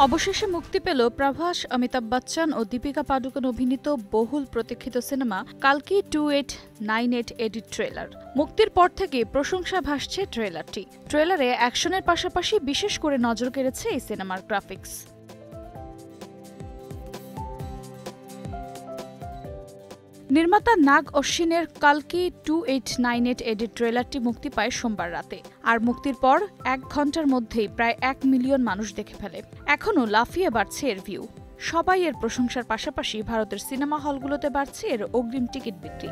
অবশেষে মুক্তি পেল প্রভাস, অমিতাভ বচ্চন ও দীপিকা পাডুকোন অভিনীত বহুল প্রতীক্ষিত সিনেমা কালকি 2898 এডিট ট্রেলার। মুক্তির পর থেকে প্রশংসা ভাসছে ট্রেলারটি। ট্রেলারে অ্যাকশনের পাশাপাশি বিশেষ করে নজর কেড়েছে এই সিনেমার গ্রাফিক্স। নির্মাতা নাগ অশ্বিনের কালকি 2898 এডিট ট্রেলারটি মুক্তি পায় সোমবার রাতে। আর মুক্তির পর 1 ঘন্টার মধ্যেই প্রায় 1 মিলিয়ন মানুষ দেখে ফেলে। এখনও লাফিয়ে বাড়ছে এর ভিউ। সবাই এর প্রশংসার পাশাপাশি ভারতের সিনেমা হলগুলোতে বাড়ছে এর অগ্রিম টিকিট বিক্রি।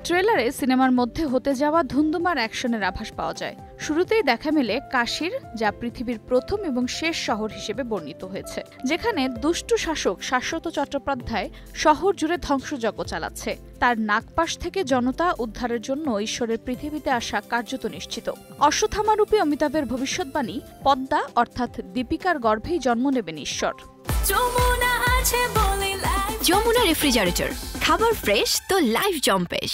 ট্রেলারে সিনেমার মধ্যে হতে যাওয়া ধুন্ধুমার অ্যাকশনের আভাস পাওয়া যায়। শুরুতেই দেখা মেলে কাশীর, যা পৃথিবীর প্রথম এবং শেষ শহর হিসেবে বর্ণিত হয়েছে, যেখানে দুষ্টু শাসক শাশ্বত চট্টোপাধ্যায় শহর জুড়ে ধ্বংসযজ্ঞ চালাচ্ছে। তার নাগপাশ থেকে জনতা উদ্ধারের জন্য ঈশ্বরের পৃথিবীতে আসা কার্যত নিশ্চিত। অশ্বত্থামারূপী অমিতাভের ভবিষ্যৎবাণী, পদ্মা অর্থাৎ দীপিকার গর্ভেই জন্ম নেবেন ঈশ্বর। যমুনা রেফ্রিজারেটর, খাবার ফ্রেশ তো লাইফ জম্পেশ।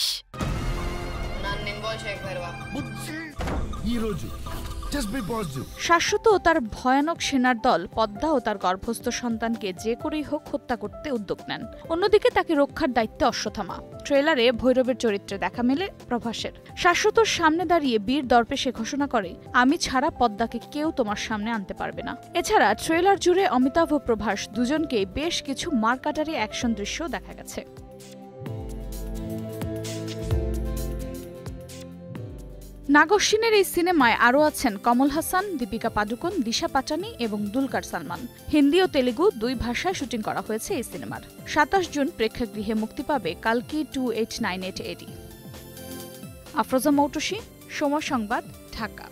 শাশ্বত ও তার ভয়ানক সেনার দল পদ্মা ও তার গর্ভস্থ সন্তানকে যে করেই হোক হত্যা করতে উদ্যোগ নেন। অন্যদিকে তাকে রক্ষার দায়িত্বে অশ্বত্থামা। ট্রেলারে ভৈরবের চরিত্রে দেখা মেলে প্রভাসের। শাশ্বতর সামনে দাঁড়িয়ে বীর দর্পে সে ঘোষণা করে, আমি ছাড়া পদ্মাকে কেউ তোমার সামনে আনতে পারবে না। এছাড়া ট্রেলার জুড়ে অমিতাভ ও প্রভাস দুজনকে বেশ কিছু মারকাটারি অ্যাকশন দৃশ্য দেখা গেছে। নাগ অশ্বিনের এই সিনেমায় আরও আছেন কমল হাসান, দীপিকা পাডুকোন, দিশা পাটানি এবং দুলকার সালমান। হিন্দি ও তেলুগু 2 ভাষায় শুটিং করা হয়েছে এই সিনেমার। 27 জুন প্রেক্ষাগৃহে মুক্তি পাবে কালকি 2898 এডি। আফরোজা মৌটুসী, সময় সংবাদ, ঢাকা।